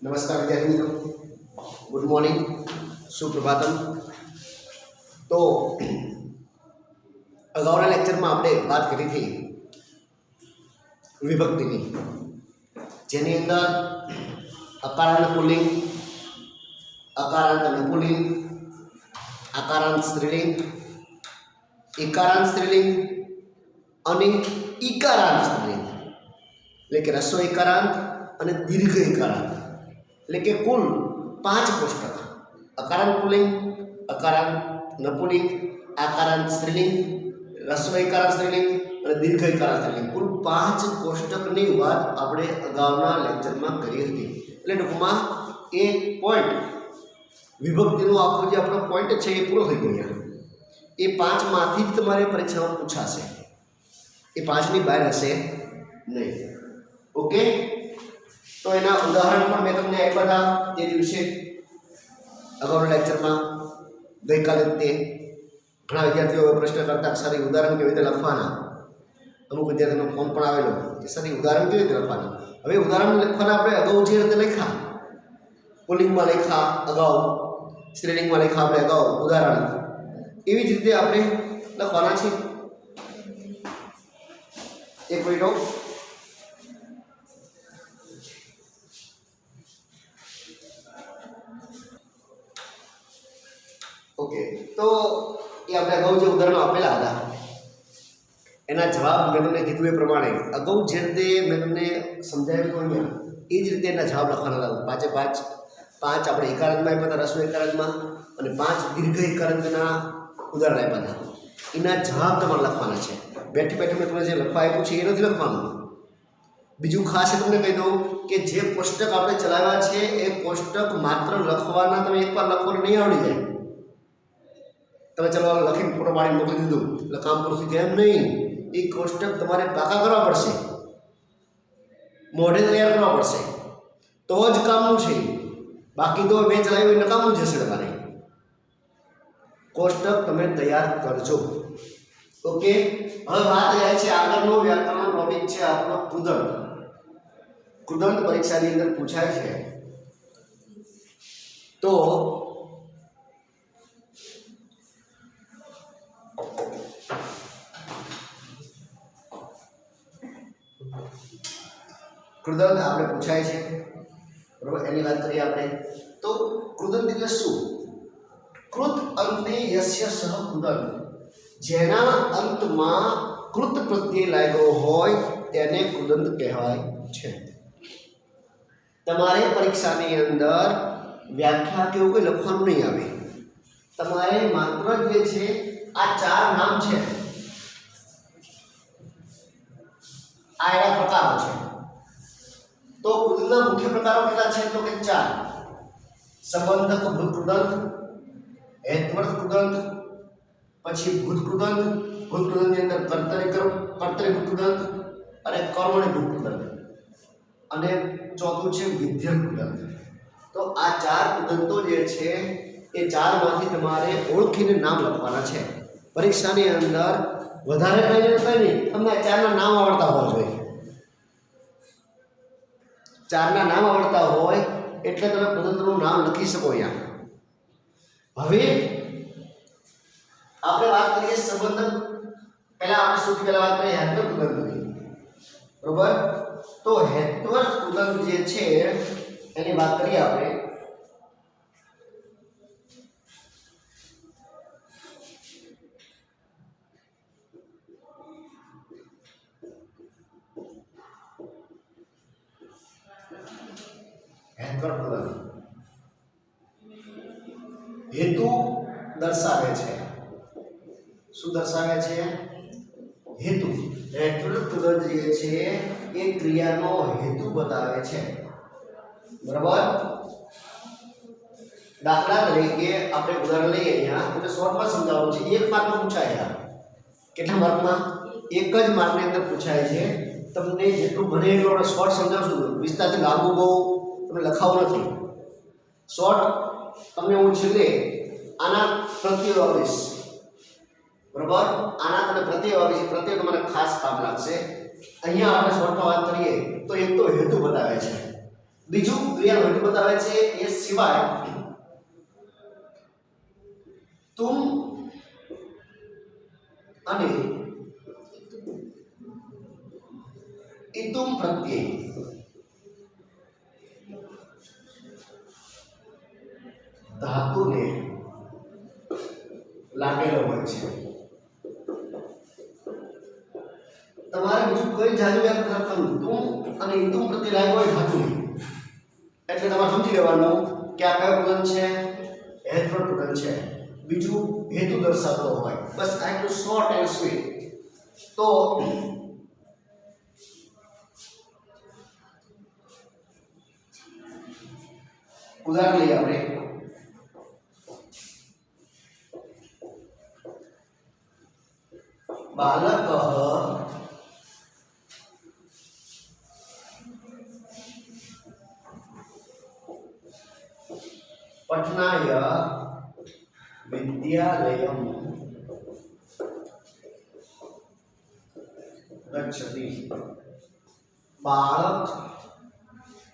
नमस्कार विद्यार्थी मित्रों, गुड मॉर्निंग, सुप्रभातम। तो अगाउना लेक्चर में आपणे बात करी थी विभक्तिनी, जेनी अंदर अकारांत पुल्लिंग, अकारांत नपुंलिंग, आकारांत स्त्रीलिंग, इकारांत स्त्रीलिंग અને ઈકારાંત સ્ત્રીલિંગ એટલે કે રસ્વ ઈકારાંત અને દીર્ઘ ઈકારાંત એટલે કે કુલ 5 કોષ્ટક અકારાંત પુલ્લિંગ, અકારાંત નપુંલિંગ, આકારાંત સ્ત્રીલિંગ, રસ્વ ઈકારાંત સ્ત્રીલિંગ અને દીર્ઘ ઈકારાંત સ્ત્રીલિંગ કુલ 5 કોષ્ટકની વાત આપણે અગાઉના લેક્ચરમાં કરી હતી। એટલે ટૂંકમાં એ પોઈન્ટ વિભક્તિનો આખો જે આપણો પોઈન્ટ છે એ પૂરો થઈ ગયો। એ 5 માંથી જ તમારે પરીક્ષામાં પૂછાશે, એ 5ની બહાર હશે નહીં। ઓકે, તો એના ઉદાહરણ પણ મેં તમને આપ્યા હતા તે દિવસે અગાઉના લેક્ચરમાં। ગઈકાલે તે ઘણા વિદ્યાર્થીઓ પ્રશ્ન કરતા સર એ ઉદાહરણ કેવી રીતે લખવાના, અમુક વિદ્યાર્થીનો ફોન પણ આવેલો કે સર એ ઉદાહરણ કેવી રીતે લખવાના। હવે ઉદાહરણ લખવાના આપણે અગાઉ જે રીતે લખ્યા, પુલ્લિંગમાં લખ્યા અગાઉ, સ્ત્રીલિંગમાં લખ્યા આપણે અગાઉ ઉદાહરણ, એવી જ રીતે આપણે લખવાના છે। एक मिनट हो, ओके। तो ये આપણે અગાઉ જે ઉદાહરણો આપેલા હતા એના જવાબ મેં તમને કીધું એ પ્રમાણે અગાઉ જે રીતે મેં તમને સમજાવ્યું હતું અહીંયા એ જ રીતે એના જવાબ લખવાના હતા। પાંચે પાંચ આપણે એકારાંતમાં આપ્યા હતા, રસ્વ એકારાંતમાં, અને 5 દીર્ઘ એકારાંતના ઉદાહરણ આપ્યા હતા। એના જવાબ તમારે લખવાના છે। बैठी बैठी मैं तुम्हें जो लखवा आप्युं छे ए नथी लखवानुं। बीजू खास तमने कही दऊं कि जे कोष्टक आपणे चलाव्या छे ए कोष्टक मात्र लखवाना, तमे एकवार लखो तो नहीं आवड़ी जाए। तमे चलो लखीने फोटो पाड़ी मोकली दीधुं એટલે કામ પૂરું થઈ જાય એમ નહીં। એ કોષ્ટક તમારે પાકા કરવા પડશે, મોઢે તૈયાર કરવા પડશે તો જ કામનું છે। બાકી તો મેં ચલાવ્યું એ નકામું જશે તમારે। કોષ્ટક તમે તૈયાર કરજો। ओके, હવે વાત જાય છે આગળનો વ્યાકરણનો ટોપિક છે આપણો કૃદંત। કૃદંત પરીક્ષાની અંદર પૂછાય છે। તો કૃદંત આપણે પૂછાય છે, બરોબર, એની વાત કરીએ આપણે। તો કૃદંત એટલે શું? કૃત અંતે યસ્ય સહ કૃદંત, જેના અંતમાં કૃત પ્રત્યય લાગ્યો હોય તેને કૃદંત કહેવાય છે। તમારે પરીક્ષાની અંદર વ્યાખ્યા કેવું કોઈ લખવાનું નહીં આવે, તમારે માત્ર જે છે આ 4 નામ છે, આ એના પ્રકારો છે। તો કૃદંતના મુખ્ય પ્રકારો કેટલા છે? તો કે 4। સંબંધક ભૂત કૃદંત, હેત્વર્થ કૃદંત, પછી ભૂત કૃદંત, ભૂત કૃદંતની અંદર કર્તરી ભૂત કૃદંત અને કર્મણી ભૂત કૃદંત, અને ચોથું છે વિધેય કૃદંત। તો આ 4 કૃદંતો જે છે એ 4 માંથી તમારે ઓળખીને નામ લખવાના છે। પરીક્ષાની અંદર વધારે કંઈ નહીં, તમને 4 ના નામ આવડતા હોવા જોઈએ। 4 ના નામ આવડતા હોય એટલે તમે કૃદંતનું નામ લખી શકો અહીંયા। હવે આપણે વાત કરીએ સંબંધક। પહેલા આપણે સૌથી પહેલા વાત કરીએ હેત્વર્થ કૃદંતની, બરોબર। તો હેત્વર્થ કૃદંત જે છે એની વાત કરીએ આપણે। હેત્વર્થ કૃદંત હેતુ દર્શાવે છે। શું દર્શાવે છે? હેતુ। હેત્વર્થ કૃદંત જે છે એ ક્રિયાનો હેતુ બતાવે છે, બરાબર। દાખલા તરીકે આપણે ઉદાહરણ લઈએ અહીંયા, એટલે શોર્ટમાં સમજાવવાનું છે। 1 માર્કમાં પૂછાય, કેટલા માર્કમાં? 1 જ માર્કની અંદર પૂછાય છે। તમને જેટલું બને એટલું આપણે શોર્ટ સમજાવશું, વિસ્તારથી લાંબુ બહુ તમને લખાવું નથી। શોર્ટ તમને હું છેલ્લે આના પ્રત્યય આપીશ, બરાબર। આના તમે પ્રત્યય આપીશ, પ્રત્યય તમારે ખાસ કામ લાગશે। અહીંયા આપણે શોર્ટમાં વાત કરીએ તો એક તો હેતુ બતાવે છે, બીજું ક્રિયાનો હેતુ બતાવે છે એ સિવાય તુમ અને ઇતુમ પ્રત્યય ધાતુને લાગેલો હોય છે. તમારે બીજું કોઈ જાણવું યાદ રાખવાનું, તુમ અને ઇતુમ પ્રત્યય લાગ્યો હોય ધાતુને એટલે તમારે સમજી લેવાનું કે આ કયો પદન છે, હેતુપદ પદન છે. બીજું હેતુ દર્શાવતો હોય, બસ આટલું શોર્ટ એન્ડ સ્વીટ. તો ઉદાહરણ લઈએ આપણે. બાલક પઠનાય વિદ્યાલયમ ગચ્છતિ. બાળક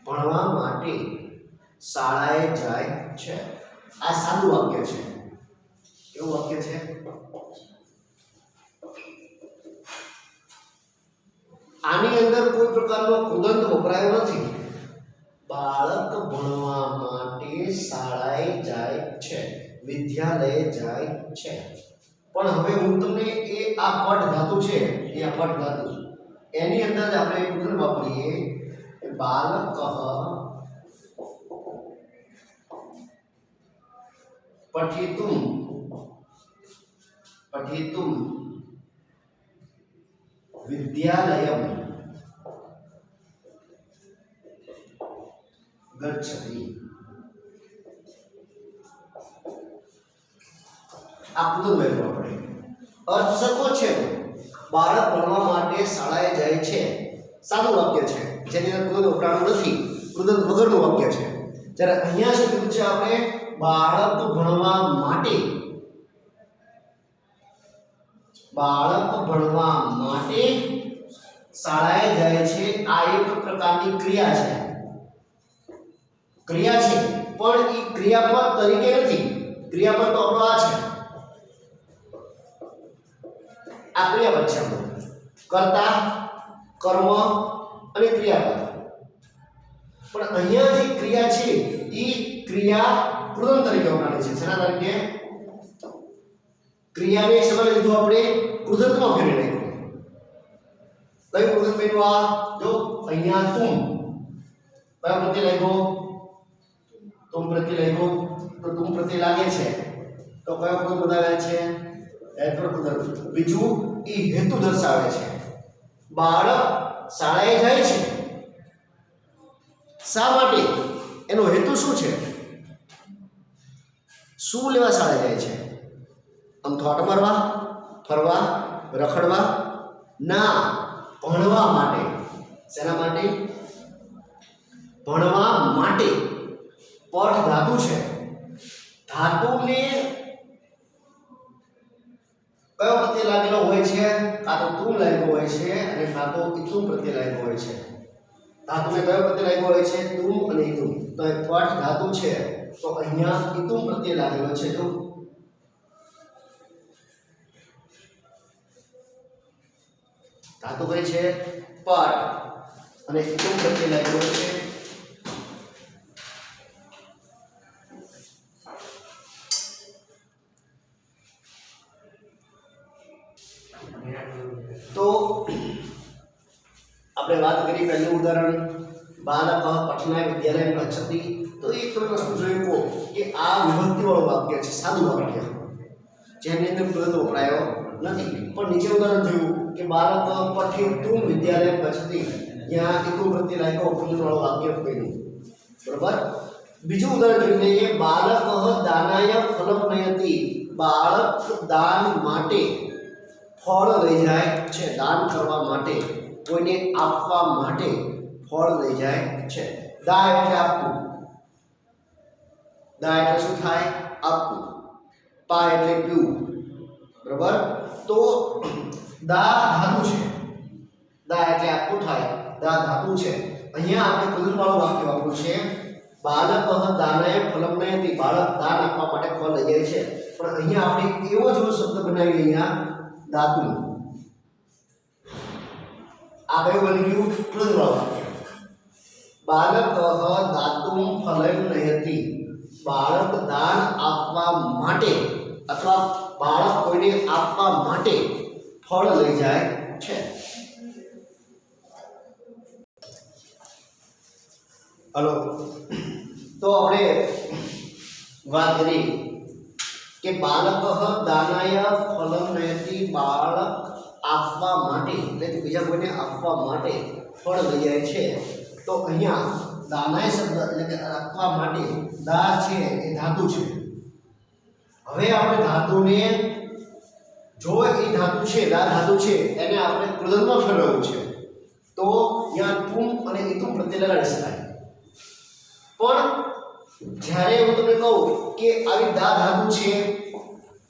ભણવા માટે શાળાએ જાય છે. આ સાદું વાક્ય છે. કેવું વાક્ય છે? આની અંદર કોઈ પ્રકારનો કૃદંત વપરાયો નથી. બાળક ભણવા માટે શાળાએ જાય છે, વિદ્યાલયે જાય છે. પણ હવે હું તમને એ આ પટ ધાતુ છે, એ આ પટ ધાતુ એની અંદર જ આપણે કૃદંત વાપરીએ. બાલક પઠિતુમ પઠિતુમ વિદ્યાલયમ ગચ્છતિ. આ કૃદંત વાપર્યું આપણે. અર્થ સરખો છે. બાળક ભણવા માટે શાળાએ જાય છે, સાદું વાક્ય છે જેની અંદર કૃદંત વપરાયું નથી, કૃદંત વગરનું વાક્ય છે. જ્યારે અહીંયા શું કીધું છે આપણે? બાળક ભણવા માટે, બાળક ભણવા માટે શાળાએ જાય છે. આ એક પ્રકારની ક્રિયા છે, ક્રિયા છે પણ એ ક્રિયાપદ તરીકે નથી. ક્રિયાપદ તો આપણો આ છે, આ ક્રિયાપદ છે આપણો. કર્તા, કર્મ અને ક્રિયાપદ. પણ અહીંયા જે ક્રિયા છે એ ક્રિયા કૃદંત તરીકે વપરાય છે. શેના તરીકે? ક્રિયાને શબ્દ લીધું આપણે કૃદંતમાં ફેરવી નાખ્યું. કયું કૃદંત બન્યું? આ જો અહીંયા તુમ, કયો પ્રત્યય લાગ્યો? તુમ પ્રત્યય લાગ્યો. તો તુમ પ્રત્યય લાગે છે તો કયો કૃદંત બતાવે છે? હેતુપદ કૃદંત. બીજું એ હેતુ દર્શાવે છે. બાળક શાળાએ જાય છે, શા માટે? એનો હેતુ શું છે? શું લેવા શાળાએ જાય છે? આમ થોટ મારવા, ફરવા, રખડવા? ના, ભણવા માટે. શેના માટે? ભણવા માટે. પઠ ધાતુ છે. ધાતુને કયો પ્રત્યય લાગેલો હોય છે? કાં તો તુમ લાગ્યો હોય છે અને કાં તો ઇતુમ પ્રત્યય લાગ્યો હોય છે. ધાતુને કયો પ્રત્યય લાગ્યો હોય છે? તુમ અને ઇતુમ. તો એ પઠ ધાતુ છે તો અહીંયા ઇતુમ પ્રત્યય લાગેલો છે. જો ધાતુ કઈ છે? પઠ, અને ઇતુમ પ્રત્યય લાગેલો છે. તો આપણે વાત કરી પહેલું ઉદાહરણ, બાલક પઠનાય વિદ્યાલયમ ગચ્છતિ. તો એક તમે વસ્તુ જોઈ કો કે આ વિભક્તિ વાળું વાક્ય છે, સાદું વાક્ય જેની અંદર કૃદંત વપરાયો નથી. પણ નીચે ઉદાહરણ જોયું કે બાલક પઠિતુમ વિદ્યાલયમ ગચ્છતિ, ત્યાં ઇતુમ પ્રત્યય લાગ્યો કૃદંત વાળું વાક્ય બન્યું. બરાબર. બીજું ઉદાહરણ જોઈ લઈએ. બાલક દાનાય ફલમ નયતિ. બાળક દાન માટે ફળ લઈ જાય છે. દાન કરવા માટે, કોઈને આપવા માટે ફળ લઈ જાય છે. દા એટલે આપવું. દા એટલે શું થાય? આપવું. પા એટલે પીવું. બરાબર. તો દા ધાતુ છે. દા એટલે આપવું થાય. દા ધાતુ છે અહીંયા આપણે કુલવાળું વાક્ય વાપર્યું છે બાલકઃ દાનાય ફલમ નયતિ, બાળક દાન આપવા માટે ફળ લઈ જાય છે, પણ અહીંયા આપણે એવો જ શબ્દ બનાવી અહીંયા દાતુ. આ કયું બની ગયું? કુલવાળું વાક્ય. બાલકઃ દાતુમ ફલમ નયતિ, બાળક દાન આપવા માટે અથવા બાળક કોઈને આપવા માટે ફળ લઈ જાય છે. હલો, તો આપણે વાત કરી કે બાલકઃ દાનાય ફલમ નયતિ, બાળક આપવા માટે એટલે કે બીજા કોઈને આપવા માટે ફળ લઈ જાય છે. તો અહીંયા દાનાય શબ્દ એટલે કે આપવા માટે દા છે એ ધાતુ છે. હવે આપણે ધાતુને જો એ ધાતુ છે, દા ધાતુ છે, એને આપણે કૃદંતમાં ફેરવવું છે, તો ત્યાં તુમ અને ઇતુમ પ્રત્યય લગાડી શકાય. પણ જ્યારે હું તમને કહું કે આવી દા ધાતુ છે,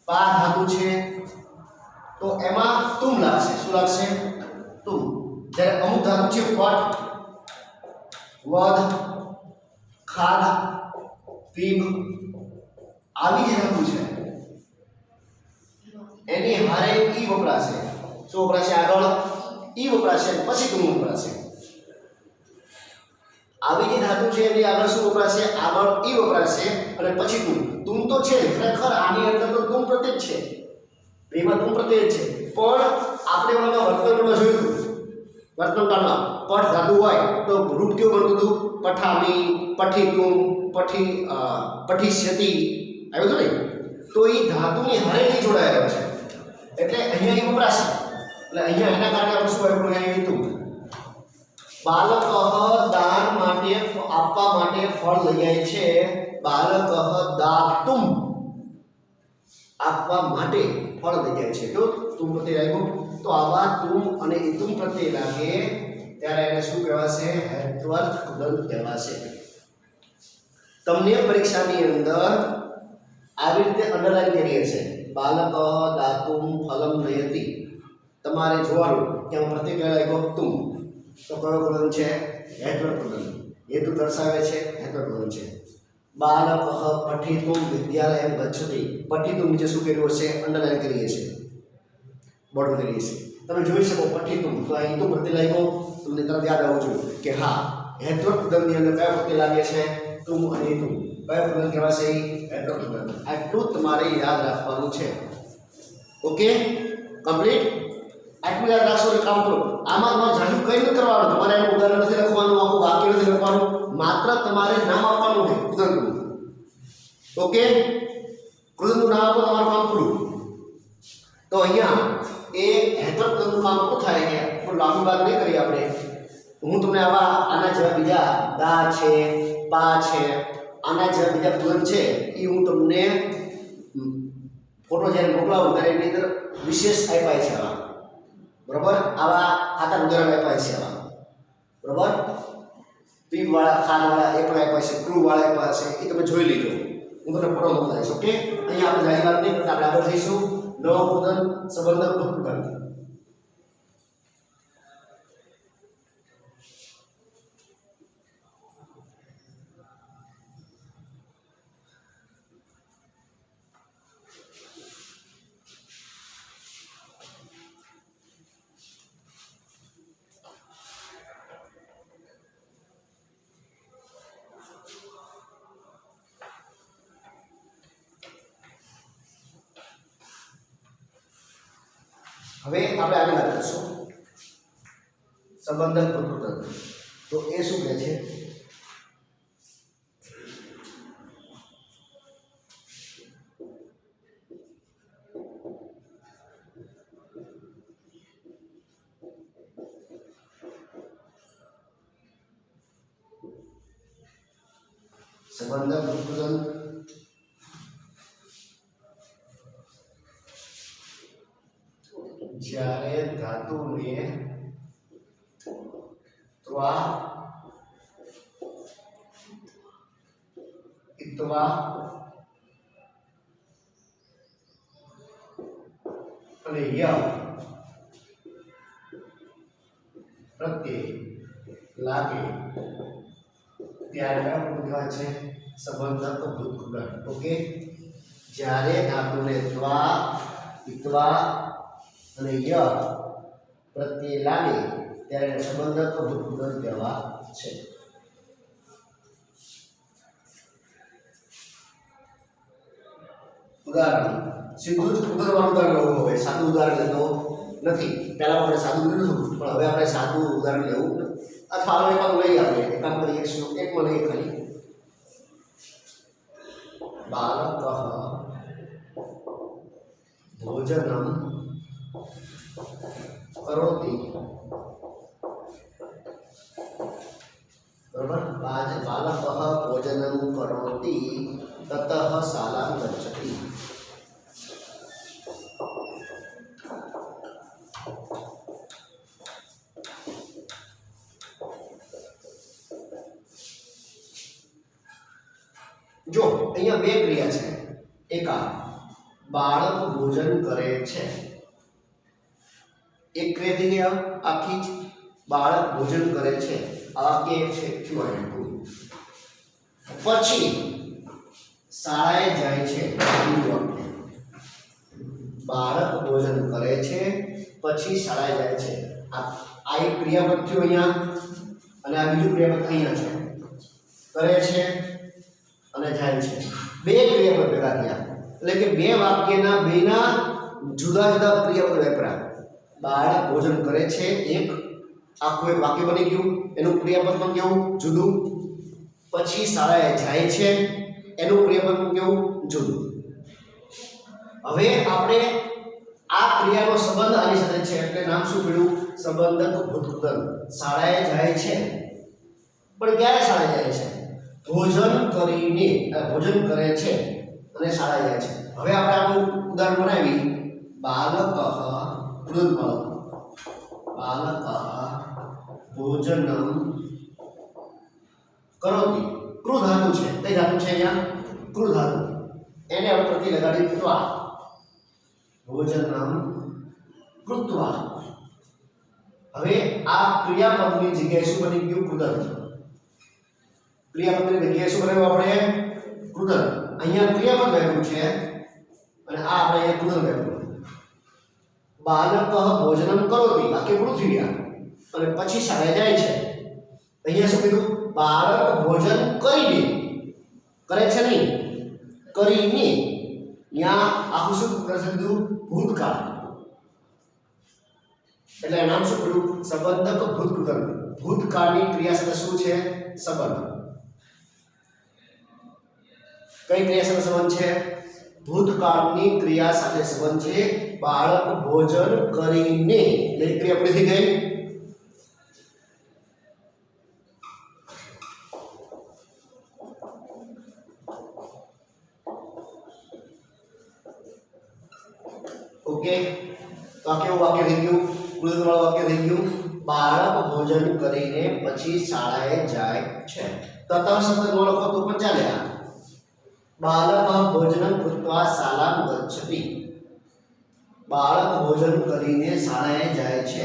પા ધાતુ છે, તો એમાં તુમ લાગશે. શું લાગશે? તુમ. જ્યારે અમુક ધાતુ છે પટ, વદ, ખાદ, પીબ, આવી જે ધાતુ છે એની હારે ઈ વપરાશે. શું વપરાશે? આગળ ઈ વપરાશે, પછી તુમ વપરાશે. આવી જે ધાતુ છે એની આગળ શું વપરાશે? આગળ ઈ વપરાશે અને પછી તુમ. તુમ તો છે ખરેખર આની અંદર તો તુમ પ્રત્યય છે, બેમાં તુમ પ્રત્યય છે, પણ આપણે ઓલા વર્તનકાળમાં જોયું હતું. વર્તનકાળમાં પઠ ધાતુ હોય તો રૂપ કેવું બનતું હતું? પઠામી, પઠિતુમ, પઠિષ્યતિ આવ્યું હતું ને. તો એ ધાતુની હારે નહીં જોડાયેલો છે એટલે અહીંયા એ વપરાશે. એટલે અહીંયા એના કારણે આપણે શું આવ્યું? અહીંયા તુમ. બાલકઃ દાન માટે આપવા માટે ફળ લઈ જાય છે, બાલકઃ દાતુમ આપવા માટે ફળ લઈ જાય છે. તો તુમ પ્રત્યય આવ્યો, તો આવા તુમ અને ઇતુમ પ્રત્યય લાગે ત્યારે એને શું કહેવાશે? હેત્વર્થ કૃદંત કહેવાશે. તમને પરીક્ષાની અંદર આવી રીતે અંડરલાઈન કરી છે, બાલકઃ દાતુમ ફલમ નયતિ. તમારે જોવાનું કે હું પ્રત્યય લાગ્યો તુમ, તો કયો કૃદંત છે? હેત્વર્થ કૃદંત. હેતુ દર્શાવે છે, હેત્વર્થ કૃદંત છે. બાલકઃ પઠિતુમ વિદ્યાલયમ ગચ્છતિ, પઠિતુમ નીચે શું કર્યું છે? અંડરલાઈન કરીએ છીએ, બોર્ડ કરીએ છીએ. તમે જોઈ શકો પઠિતુમ, તો આ ઇતુમ પ્રત્યય લાગ્યો, તમને તરત યાદ આવવું જોઈએ કે હા હેત્વર્થ કૃદંતની અંદર કયો પ્રત્યય લાગે છે? તુમ અને ઇતુમ. કયો કૃદંત કહેવાશે? હેત્વર્થ કૃદંત. આટલું તમારે યાદ રાખવાનું છે. Okay, complete. આટલું યાદ રાખશો એટલે કામ કરો. આમાં તમારે જાજુ કંઈ નથી કરવાનું, તમારે એનું ઉદાહરણ નથી લખવાનું, આખું વાક્ય નથી લખવાનું, માત્ર તમારે નામ આપવાનું છે કૃદંતનું. ઓકે, કૃદંતનું નામ આપો, તમારું કામ પૂરું. તો અહીંયા એ હેત્વર્થ કૃદંતનું કામ પૂરું થાય છે. પણ લાંબી વાત નહીં કરીએ આપણે. હું તમને આના જેવા બીજા દા છે, પા છે, આના જેવા બીજા કૃદંત છે એ હું તમને ફોટો જ્યારે મોકલાવું ત્યારે એની અંદર વિશેષ આપ્યા છે આવા. બરોબર? આવા આતા ઉદાહરણ આપ્યા છે આવા. બરોબર? પીપ વાળા, ખાન વાળા એ પણ આપ્યા છે, ક્રૂ વાળા આપ્યા છે, એ તમે જોઈ લીધો. હું તમને ફોટો મોકલાવીશ. ઓકે, અહીંયા આપણે જાહેર વાત નહીં કરતા, આપણે આગળ જઈશું. નવો કૃદંત, સંબંધક કૃદંત. હવે આપણે આગળ વાત કરીશું સંબંધક કૃદંત. તો એ શું કહે છે? સંબંધક કૃદંત જ્યારે ધાતુને ત્વા, ઇત્વા અને ય પ્રત્યય લાગે ત્યારે આપણે કહેવાય છે સંબંધક ભૂતકૃદંત. ઓકે, જ્યારે ધાતુને ત્વા, ઈત્વા અને ય પ્રત્યે લાગે ત્યારે સંબંધક ભૂતકૃદંત કહેવાય છે. ઉદાહરણ સીધું જ ઉદાહરણ લેવું હોય, સાદું ઉદાહરણ લેતો નથી. પહેલા આપણે સાદું લીધું પણ હવે આપણે સાદું ઉદાહરણ લેવું અથવા હવે પણ લઈ આવીએ. કામ કરીએ શ્લોક એકમાં લઈએ ખાલી. બાલકઃ ભોજનમ કરોતિ. બરાબર, બાલકઃ ભોજનમ કરોતિ તતઃ શાલાં ગચ્છતિ. જો અહીંયા બે ક્રિયા છે. એક આ બાળક ભોજન કરે છે, એક ક્રિયા થઈ ગઈ આખી જ. બાળક ભોજન કરે છે આ વાક્ય છે ક્યુઆઈ. પછી શાળાએ જાય છે, બાળક ભોજન કરે છે પછી શાળાએ જાય છે. આ એક ક્રિયાપદ થયું અહીંયા અને આ બીજું ક્રિયાપદ અહીંયા છે. કરે છે અને જાય છે. બે ક્રિયાપદ ભેગા થયા એટલે કે બે વાક્યના બેના જુદા જુદા ક્રિયાપદ વાપર્યા. બાળક ભોજન કરે છે એક આખું એક વાક્ય બની ગયું, એનું ક્રિયાપદ પણ કેવું જુદું. પછી શાળાએ જાય છે એનું ક્રિયાપદ પણ કેવું જુદું. હવે આપણે આ ક્રિયાનો સંબંધ આની સાથે છે એટલે નામ શું પડ્યું? સંબંધક ભૂતકૃદંત. શાળાએ જાય છે પણ ક્યારે શાળાએ જાય છે? ભોજન કરીને, ભોજન કરે છે અને શાળાએ જાય છે. હવે આપણે આપણું ઉદાહરણ બનાવી. બાલકઃ કૃત બાલકઃ ભોજનમ કરોતિ. કૃ ધાતુ છે, કઈ ધાતુ છે અહીંયા? કૃ ધાતુ. એને આપણે પ્રતિ લગાડી ત્વા. ભોજનમ કૃત્વા. હવે આ ક્રિયાપદની જગ્યાએ શું બની ગયું? કૃદંત. ક્રિયાપદની જગ્યાએ શું બનાવ્યું આપણે? કૃદંત. અહીંયા ક્રિયાપદ વાપર્યું છે અને આ આપણે અહીંયા કૃદંત વાપર્યું. બાલકઃ ભોજનમ કરોતિ વાક્ય પૂરું થઈ ગયા અને પછી શાળાએ જાય છે. અહીંયા શું કીધું? બાળક ભોજન કરીને. કરે છે નહીં, કરીને. અહીંયા આખું શું કરે છે? કીધું ભૂતકાળ. એટલે નામ શું પડ્યું? સંબંધક ભૂતકૃદંત. ભૂતકાળની ક્રિયા સાથે શું છે? સંબંધ. કઈ ક્રિયા સાથે સંબંધ છે? ભૂતકાળની ક્રિયા સાથે સંબંધ છે. બાળક ભોજન કરીને એટલે ક્રિયા પૂરી થઈ ગઈ. ઓકે, તો આ કેવું વાક્ય થઈ ગયું? કૃદંત વાળું વાક્ય થઈ ગયું. બાળક ભોજન કરીને પછી શાળાએ જાય છે. તતઃ શબ્દ નો લખો તો પણ ચાલે. બાલક ભોજન કૃત્વા શાલાં ગચ્છતિ. બાળક ભોજન કરીને શાળાએ જાય છે.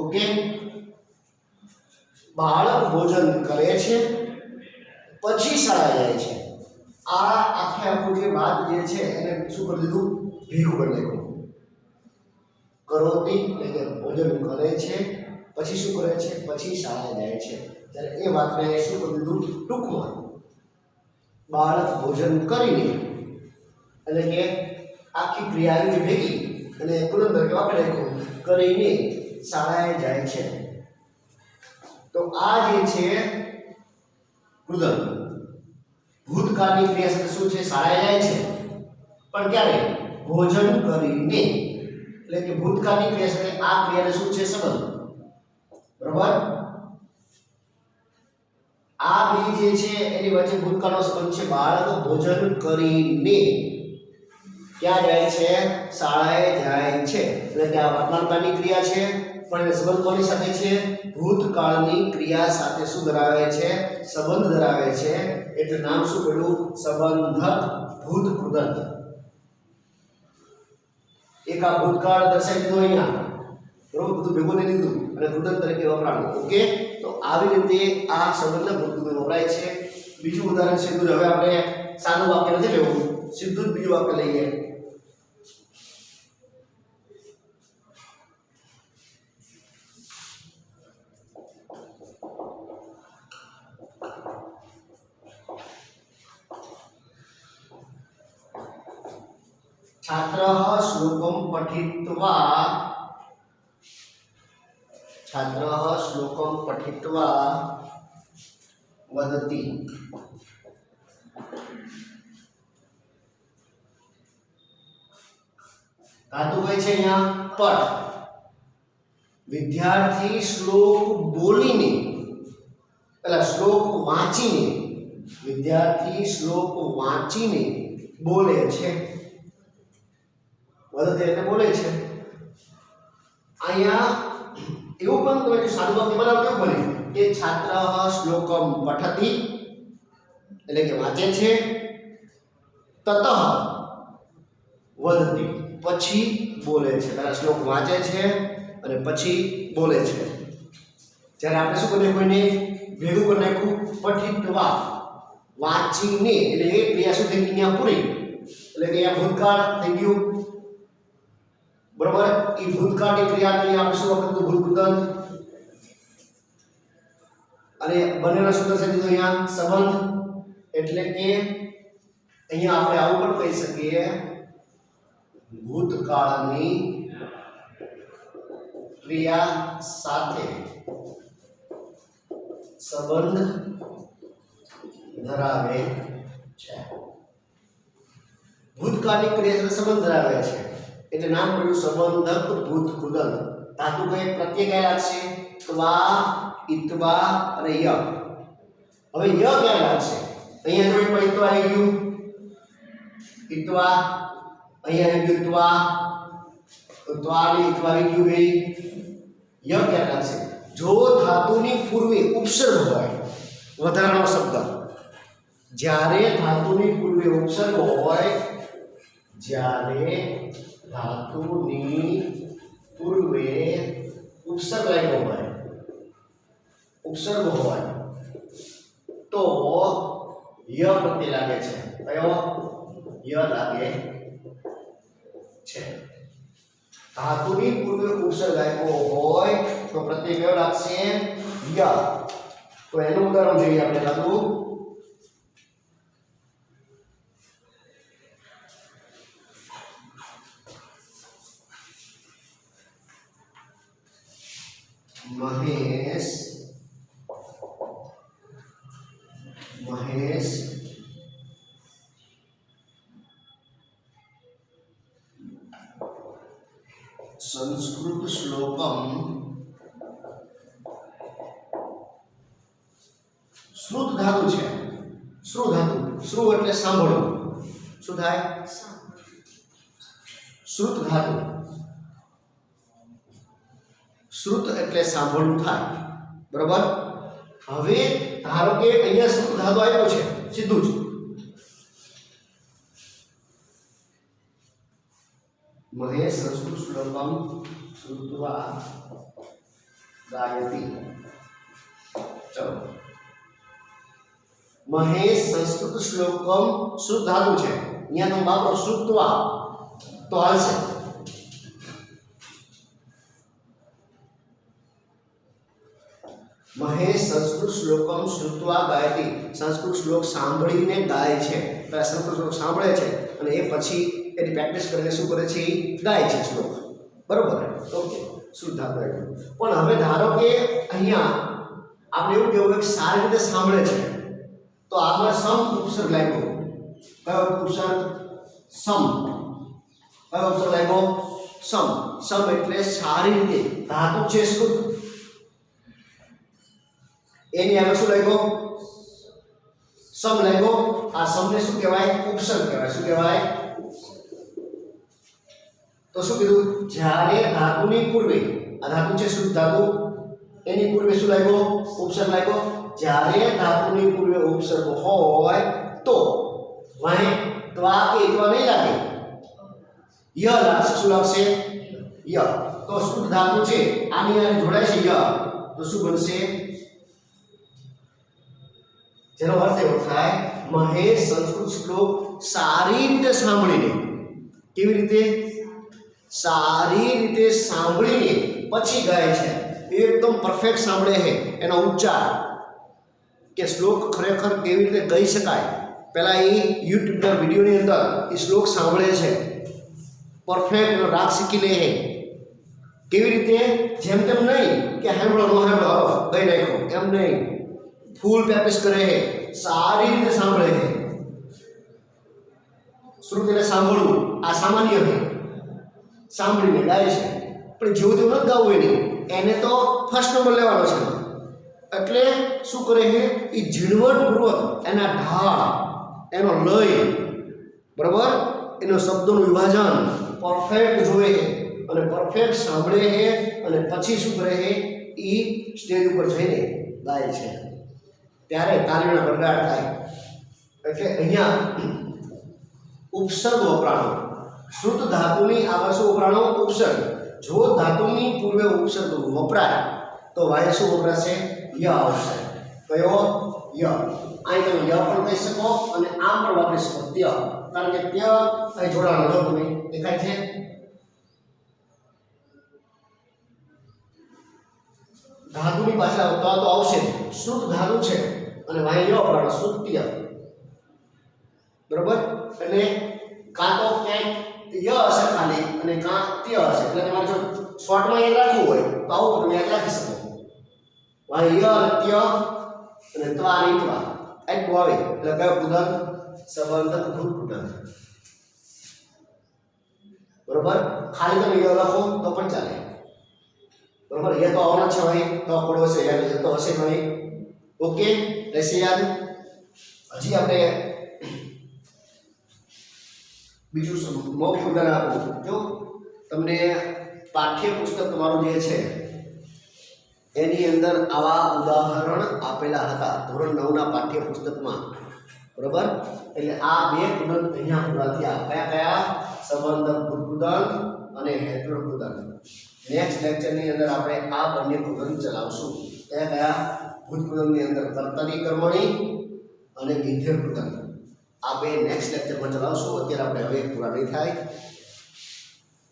ઓકે, બાળક ભોજન કરે છે પછી શાળાએ જાય છે. આ આખે આખું જે વાત જે છે એને શું કરી દીધું? ભેગું કરી નાખ્યું. કરોતિ એટલે કે ભોજન કરે છે પછી શું કરે છે? પછી શાળાએ જાય છે. ત્યારે એ વાતને શું કરી દીધું? ટૂંકમાં બાળક ભોજન કરીને એટલે કે આખી ક્રિયા આવી ભેગી અને કૃદંત તરીકે વાપરી નાખ્યું. કરીને શાળાએ જાય છે. તો આ જે છે કૃદંત. ભૂતકાળની ક્રિયા સાથે શું છે? શાળાએ જાય છે પણ ક્યારે? ભોજન કરીને. એટલે કે ભૂતકાળની ક્રિયા સાથે આ ક્રિયાને શું છે? સંબંધ. બરાબર, આ બે જે છે એની વચ્ચે ભૂતકાળનો સંબંધ છે. બાળક ભોજન કરીને ક્યાં જાય છે? શાળાએ જાય છે. એટલે કે આ વર્તમાનકાળની ક્રિયા છે પણ એ સંબંધ કોની સાથે છે? ભૂતકાળની ક્રિયા સાથે શું ધરાવે છે? સંબંધ ધરાવે છે. એટલે નામ શું પડ્યું? સંબંધક ભૂતકૃદંત. એક આ ભૂતકાળ દર્શાવી દીધો અહીંયા બરોબર, બધું ભેગું નહીં લીધું અને કૃદંત તરીકે વપરાણું. ઓકે, તો આવી રીતે આ સંબંધ ભૂતકૃદંત વપરાય છે. બીજું ઉદાહરણ સીધું જ, હવે આપણે સાદું વાક્ય નથી લેવું, સીધું જ બીજું વાક્ય લઈએ. छात्रः श्लोकं पठित्वा वदति. धातु कई छे अहींया पठ. विद्यार्थी श्लोक बोलीने पेला श्लोक वांचीने, विद्यार्थी श्लोक वांचीने बोले छे. वदति એટલે બોલે છે. અહીંયા એવું પણ તમે જો સાદું વાક્ય બનાવો કેવું બને કે છાત્રઃ શ્લોકમ પઠતિ એટલે કે વાંચે છે, તતઃ વદતિ પછી બોલે છે. પહેલા શ્લોક વાંચે છે અને પછી બોલે છે. જ્યારે આપણે શું કરીએ, કોઈને ભેગું કરી નાખ્યું, પઠિત્વા વાંચીને એટલે એ ક્રિયા શું થઈ ગઈ અહીંયા પૂરી, એટલે કે અહીંયા ભૂતકાળ થઈ ગયું. बराबर, ई भूतकाळની ક્રિયાને આપણે શું વાપરતું, ભૂતકૃદંત. અને બંનેનો સૂત્ર છે દીધો અહીંયા સંબંધ, એટલે કે અહીંયા આપણે આવું પણ કહી શકીએ, ભૂતકાળની ક્રિયા સાથે સંબંધ ધરાવે છે. ભૂતકાળની ક્રિયા સાથે સંબંધ ધરાવે છે એટલે નામ પડ્યું સંબંધક ભૂતકૃદંત. ધાતુ કઈ પ્રત્યય કયા લાગશે, ત્વા, ઇત્વા અને ય. હવે ય ક્યાં લાગશે, અહીંયા જો એક ઇત્વા આવી ગયું, ઇત્વા અહીંયા આવી ગયું, ત્વા, તો ત્વા ને ઇત્વા આવી ગયું. બે ય ક્યાં લાગશે, જો ધાતુની પૂર્વે ઉપસર્ગ હોય, વધારાનો શબ્દ. જ્યારે ધાતુની પૂર્વે ઉપસર્ગ હોય, જ્યારે धातुनी पूर्वे उपसर्ग लाग्यो होय, उपसर्ग होय तो य प्रत्यय लागे छे. कयो य लागे छे. धातुनी पूर्वे उपसर्ग लाग्यो होय तो प्रत्यय कयो लागशे, य. तो एનું ઉદાહરણ જોઈએ આપણે. धातु महेश संस्कृत श्लोकम श्रुत धातु है. श्रु धातु, श्रु એટલે સાંભળવું. શું થાય, શ્રુત ધાતુ. श्रुत એટલે સાંભળવું થાય. બરાબર. હવે ધારો કે અહીંયા શ્રુત ધાતુ આવ્યો છે સીધું જ. મહેશ સંસ્કૃત શ્લોકમ શ્રુત્વા ગાયતિ. ચલો, મહેશ સંસ્કૃત શ્લોકમ શ્રુત ધાતુ છે, અહીંયા તમે વાપરો શ્રુત્વા તો હાલશે. महेश संस्कृत श्लोकम श्रुत्वा गायति. संस्कृत श्लोक सांभळीने गाय छे. तो संस्कृत श्लोक सांभळे छे અને એ પછી એની પ્રેક્ટિસ કરીને શું કરે છે, ગાય છે શ્લોક. બરોબર. ઓકે, શુદ્ધ આપણે. પણ હવે ધારો કે અહીંયા આપણે એવું કહેવું કે સારી રીતે સાંભળે છે તો આગળ સમ ઉપસર્ગ લાગ્યો. કયો ઉપસર્ગ, સમ. કયો ઉપસર્ગ લાગ્યો, સમ. સમ એટલે સારી રીતે. ધાતુ છે શુદ્ધ, એની આગળ શું લાગ્યો, સમ લાગ્યો. આ સમને શું કહેવાય, ઉપસર્ગ કહેવાય. શું કહેવાય, તો શું કીધું, જ્યારે ધાતુની પૂર્વે, આ ધાતુ છે શુદ્ધ ધાતુ, એની પૂર્વે શું લાગ્યો, ઉપસર્ગ લાગ્યો. જ્યારે ધાતુની પૂર્વે ઉપસર્ગ હોય તો વાય ત્વા કે ત્વા નહીં લાગે, ય લાગશે. શું લાગશે, ય. તો શુદ્ધ ધાતુ છે આની આને જોડાય છે ય, તો શું બનશે? જેનો અર્થ એવો થાય મહેશ સંસ્કૃત શ્લોક સારી રીતે સાંભળીને, કેવી રીતે? સારી રીતે સાંભળીને પછી ગાય છે, એકદમ પરફેક્ટ સાંભળે છે એનો ઉચ્ચાર, કે શ્લોક ખરેખર કેવી રીતે કહી શકાય. પહેલા એ યુટ્યુબના વિડીયોની અંદર એ શ્લોક સાંભળે છે, પરફેક્ટ રાગ શીખી લે છે. કેવી રીતે? જેમ તેમ નહીં કે હેમળો નો હેમળો ગઈ નાખો, એમ નહીં. ફૂલ પ્રેક્ટિસ કરે છે, સારી રીતે સાંભળે છે. શ્રુતિને સાંભળવું આ સામાન્ય છે, સાંભળીને ગાય છે. પણ જેવું તેવું નથી ગાવું એને તો ફર્સ્ટ નંબર લેવાનો છે. એટલે શું કરે છે? એ ઝીણવટપૂર્વક એના ઢાળ, એનો લય, બરાબર, એનો શબ્દોનું વિભાજન પરફેક્ટ જોવે છે અને પરફેક્ટ સાંભળે છે અને પછી શું કરે છે? એ સ્ટેજ ઉપર જઈને ગાય છે. ત્યારે તાલીનો ગડગાડ થાય. એટલે અહીંયા ઉપસર્ગ વપરાણો, શુદ્ધ ધાતુની આગળ શું વપરાણો? ઉપસર્ગ. જો ધાતુની પૂર્વે ઉપસર્ગ વપરાય તો વાય શું વપરાશે? ય આવશે. કયો? ય. અહીં તમે ય પણ કહી શકો અને આમ પણ વાપરી શકો, ત્ય. કારણ કે ત્ય અહીં જોડાણો જો તમે દેખાય છે. ધાતુની પાસે આવતા તો આવશે, શુદ્ધ ધાતુ છે અને વાય ય વપરાણો, શુદ્ધ ત્ય. બરોબર? એટલે કાં તો ક્યાંક ય હશે ખાલી અને કાં ત્ય હશે. એટલે તમારે જો શોર્ટમાં યાદ રાખવું હોય તો આવું તમે યાદ રાખી શકો. વાય ય ત્ય અને ત્વા અને ત્વા એટલું આવે. એટલે કયો કુદંત? સંબંધક ભૂત કુદંત. બરોબર? ખાલી તમે ય લખો તો પણ ચાલે. બરોબર? એ તો આવવાનો છે ભાઈ, તો પડવો છે યાદ, એ તો હશે ભાઈ. ઓકે, રહેશે યાદ. હજી આપણે બીજું મૌખિક ઉદાહરણ આપું. જો તમને પાઠ્યપુસ્તક તમારું જે છે એની અંદર આવા ઉદાહરણ આપેલા હતા ધોરણ 9 ના પાઠ્યપુસ્તકમાં. બરોબર? એટલે આ બે કુદંત અહીંયા પૂરા થયા. કયા કયા? સંબંધક ભૂત કુદંત અને હેતુરૂપ કુદંત. નેક્સ્ટ લેક્ચરની અંદર આપણે આ બંને કુદંત ચલાવશું. કયા કયા? ભૂત કુદંતની અંદર કર્તરી કર્મણી અને વિધેય કુદંત. આ બે નેક્સ્ટ લેક્ચરમાં ચલાવશું. અત્યારે આપણે હવે પૂરા નહીં થાય.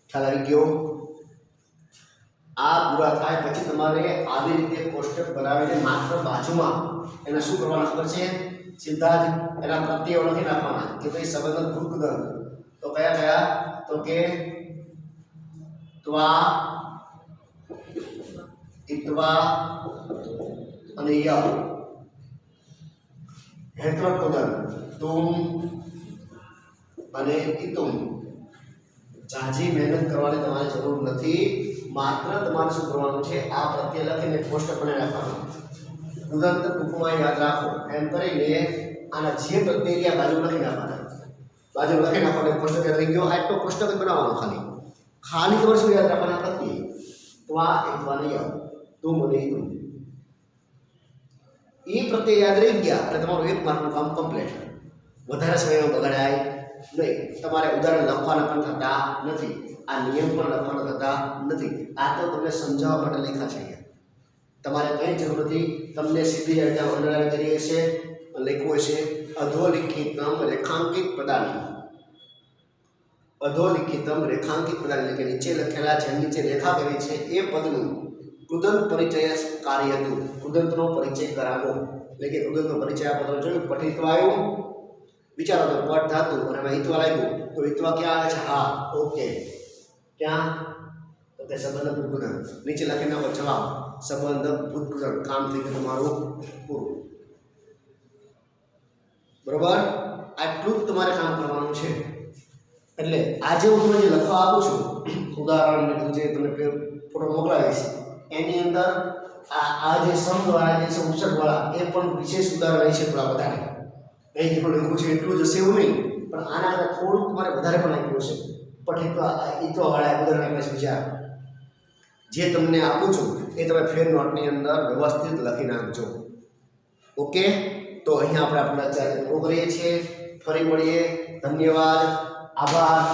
ખ્યાલ આવી ગયો? આ પૂરા થાય પછી તમારે આવી રીતે કોષ્ટક બનાવીને માત્ર બાજુમાં એને શું કરવાનું ખબર છે? સીધા જ એના પ્રત્યયો લખી નાખવાના કે ભાઈ સંબંધક ભૂત કુદંત તો કયા કયા? તો કે ત્વા, ઇત્વા અને ય. હેતુરૂપ કુદંત તુમ અને ઇતુમ. ઝાઝી મહેનત કરવાની તમારે જરૂર નથી. માત્ર તમારે શું કરવાનું છે? આ પ્રત્યય લખીને કોષ્ટક બનાવી રાખવાનું. કુદંત ટૂંકમાં યાદ રાખો એમ કરીને આના જે પ્રત્યય બાજુ લખી નાખવાના. બાજુ લખી નાખવાના, કોષ્ટક રહી ગયો. આટલો કોષ્ટક જ બનાવવાનો. ખાલી તમારે શું યાદ રાખવાના? પ્રત્યય ત્વા, ઇત્વા અને ય. તુમ અને ઇતુમ. એ પ્રત્યય યાદ રહી ગયા એટલે તમારું 1 માર્કનું કામ કમ્પ્લીટ. વધારે સમયમાં બગાડાય નહીં. તમારે ઉદાહરણ લખવાના પણ થતા નથી, આ નિયમ પણ લખવાના થતા નથી. આ તો તમને સમજાવવા માટે લખ્યા છે. તમારે કંઈ જરૂર નથી. તમને સીધી રીતે અંડરલાઈન કરી હશે, લખ્યું હશે અધોલિખિતમ રેખાંકિત પદાની. અધોલિખિતમ રેખાંકિત પદાની એટલે કે નીચે લખેલા જેમ નીચે રેખા કરી છે એ પદનું કુદંત પરિચય કાર્ય હતું. કુદંતનો પરિચય કરાવો એટલે કે કુદંતનો પરિચય આ પદ જોયું. પઠિત્વા આવ્યું, વિચારો તો પટ ધાતુ અને હવે ઈત્વા લાગ્યું તો ઈત્વા ક્યાં આવે છે? હા, ઓકે. ક્યાં? તો તે સંબંધક ભૂત કુદંત. નીચે લખી નાખો જવાબ સંબંધક ભૂત કુદંત. કામ થઈ ગયું તમારું પૂરું. બરોબર? આટલું જ તમારે કામ કરવાનું છે. એટલે આજે હું તમને જે લખવા આપું છું ઉદાહરણ જે તમને ફોટો મોકલાવીશ એની અંદર આ જે સમવાળા જે છે ઉપસર્ગવાળા એ પણ વિશેષ ઉદાહરણ રહેશે. થોડા વધારે અહીં જેટલું લખ્યું છે એટલું જ હશે એવું નહીં, પણ આના કરતાં થોડુંક તમારે વધારે પણ આપ્યું હશે. પઠિત્વા, ઈત્વાવાળા ઉદાહરણ આપ્યા છે બીજા. જે તમને આપું છું એ તમે ફેર નોટની અંદર વ્યવસ્થિત લખી નાખજો. ઓકે, તો અહીંયા આપણે આપણા લેક્ચર પૂરો કરીએ છીએ. ફરી મળીએ. ધન્યવાદ, આભાર.